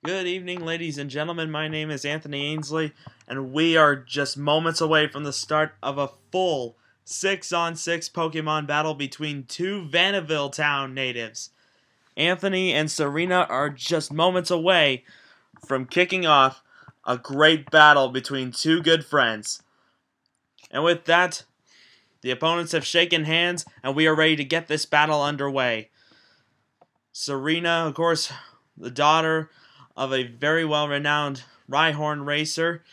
Good evening, ladies and gentlemen. My name is Anthony Ainslie, and we are just moments away from the start of a full 6-on-6 Pokemon battle between two Vanderbilt Town natives. Anthony and Serena are just moments away from kicking off a great battle between two good friends. And with that, the opponents have shaken hands, and we are ready to get this battle underway. Serena, of course, the daughter of a very well-renowned Rhyhorn racer.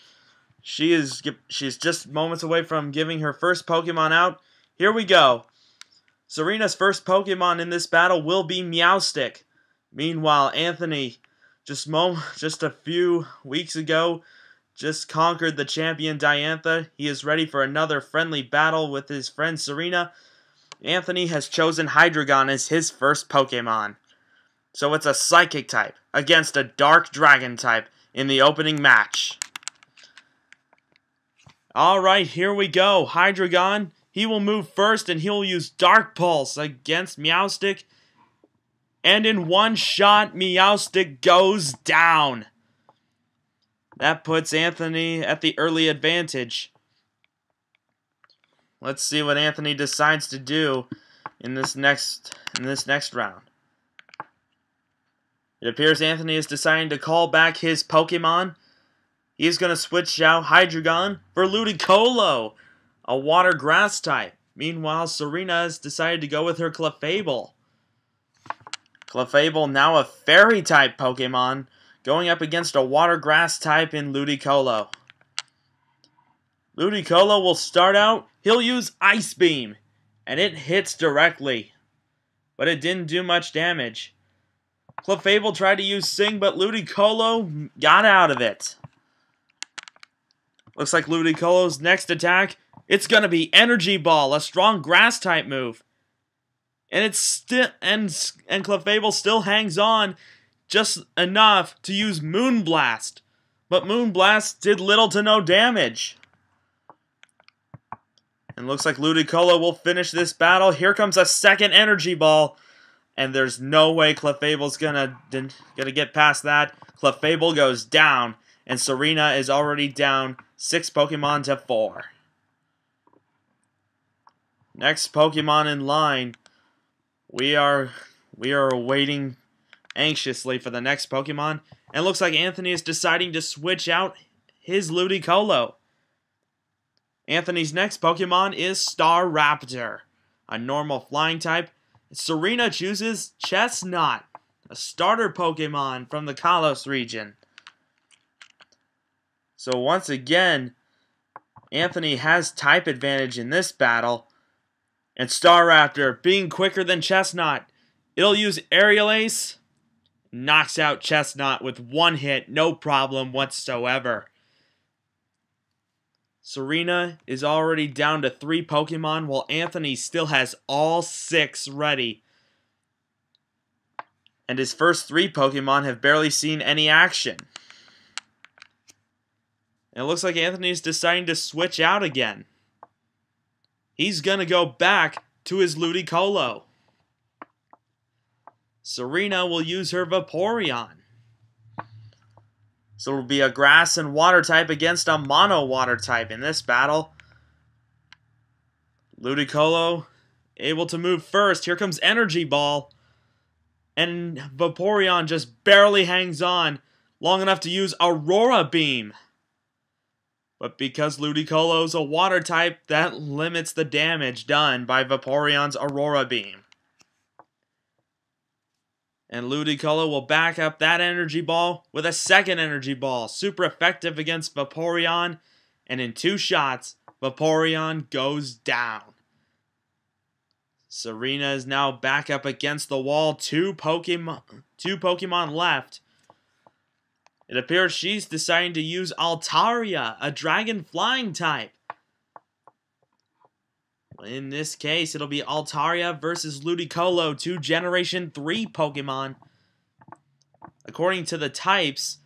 She's just moments away from giving her first Pokemon out. Here we go. Serena's first Pokemon in this battle will be Meowstic. Meanwhile, Anthony, just a few weeks ago, just conquered the champion Diantha. He is ready for another friendly battle with his friend Serena. Anthony has chosen Hydreigon as his first Pokemon. So it's a Psychic type against a Dark Dragon type in the opening match. Alright, here we go. Hydreigon, he will move first and he'll use Dark Pulse against Meowstic. And in one shot, Meowstic goes down. That puts Anthony at the early advantage. Let's see what Anthony decides to do in this next round. It appears Anthony is deciding to call back his Pokemon. He's going to switch out Hydreigon for Ludicolo, a water grass type. Meanwhile, Serena has decided to go with her Clefable. Clefable, now a fairy type Pokemon, going up against a water grass type in Ludicolo. Ludicolo will start out, he'll use Ice Beam, and it hits directly, but it didn't do much damage. Clefable tried to use Sing, but Ludicolo got out of it. Looks like Ludicolo's next attack, it's gonna be Energy Ball, a strong grass type move. And Clefable still hangs on just enough to use Moonblast. But Moonblast did little to no damage. And looks like Ludicolo will finish this battle. Here comes a second Energy Ball. And there's no way Clefable's gonna get past that. Clefable goes down, and Serena is already down 6 Pokemon to 4. Next Pokemon in line, we are waiting anxiously for the next Pokemon, and it looks like Anthony is deciding to switch out his Ludicolo. Anthony's next Pokemon is Staraptor, a normal flying type. Serena chooses Chestnut, a starter Pokemon from the Kalos region. So once again, Anthony has type advantage in this battle. And Staraptor, being quicker than Chestnut, it'll use Aerial Ace, knocks out Chestnut with one hit, no problem whatsoever. Serena is already down to 3 Pokemon, while Anthony still has all 6 ready. And his first 3 Pokemon have barely seen any action. And it looks like Anthony is deciding to switch out again. He's gonna go back to his Ludicolo. Serena will use her Vaporeon. So it'll be a grass and water type against a mono water type in this battle. Ludicolo able to move first. Here comes Energy Ball. And Vaporeon just barely hangs on long enough to use Aurora Beam. But because Ludicolo's a water type, that limits the damage done by Vaporeon's Aurora Beam. And Ludicolo will back up that Energy Ball with a second Energy Ball. Super effective against Vaporeon. And in 2 shots, Vaporeon goes down. Serena is now back up against the wall. 2 Pokemon left. It appears she's deciding to use Altaria, a dragon flying type. In this case, it'll be Altaria versus Ludicolo, 2 Generation 3 Pokemon. According to the types,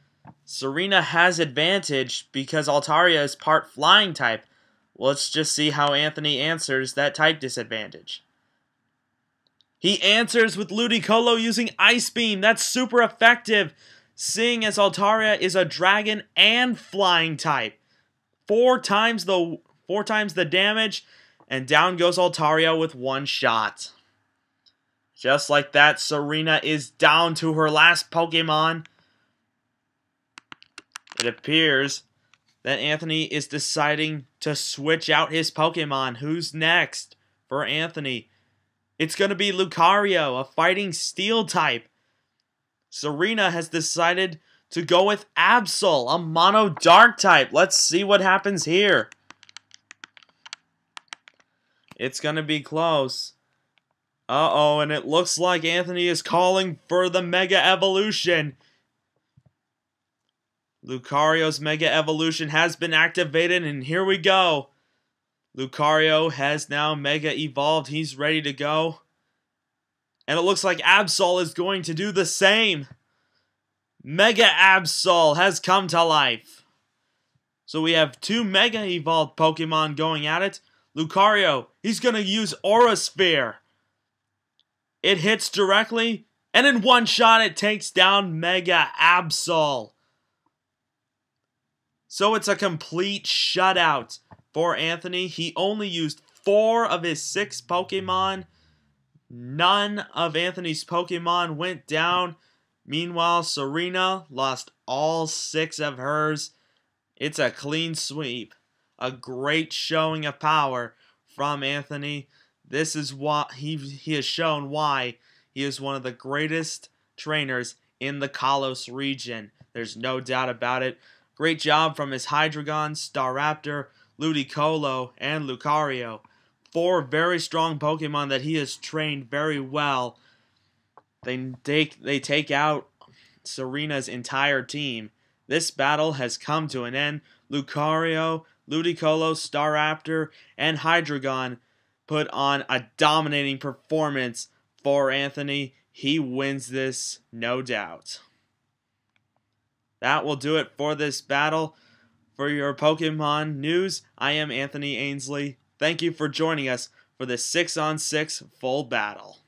Serena has advantage because Altaria is part flying type. Let's just see how Anthony answers that type disadvantage. He answers with Ludicolo using Ice Beam. That's super effective. seeing as Altaria is a dragon and flying type. Four times the damage, and down goes Altaria with one shot. Just like that, Serena is down to her last Pokemon. It appears that Anthony is deciding to switch out his Pokemon. Who's next for Anthony? It's going to be Lucario, a fighting steel type. Serena has decided to go with Absol, a mono dark type. Let's see what happens here. It's going to be close. Uh-oh, and it looks like Anthony is calling for the Mega Evolution. Lucario's Mega Evolution has been activated, and here we go. Lucario has now Mega Evolved. He's ready to go. And it looks like Absol is going to do the same. Mega Absol has come to life. So we have two Mega Evolved Pokemon going at it. Lucario, he's going to use Aura Sphere. It hits directly, and in one shot it takes down Mega Absol. So it's a complete shutout for Anthony. He only used 4 of his 6 Pokemon. None of Anthony's Pokemon went down. Meanwhile, Serena lost all 6 of hers. It's a clean sweep. A great showing of power from Anthony. This is what he has shown why he is one of the greatest trainers in the Kalos region. There's no doubt about it. Great job from his Hydreigon, Staraptor, Ludicolo, and Lucario. 4 very strong Pokemon that he has trained very well. They take out Serena's entire team. This battle has come to an end. Lucario, Ludicolo, Staraptor, and Hydreigon put on a dominating performance for Anthony. He wins this, no doubt. That will do it for this battle. For your Pokemon news, I am Anthony Ainslie. Thank you for joining us for this 6-on-6 full battle.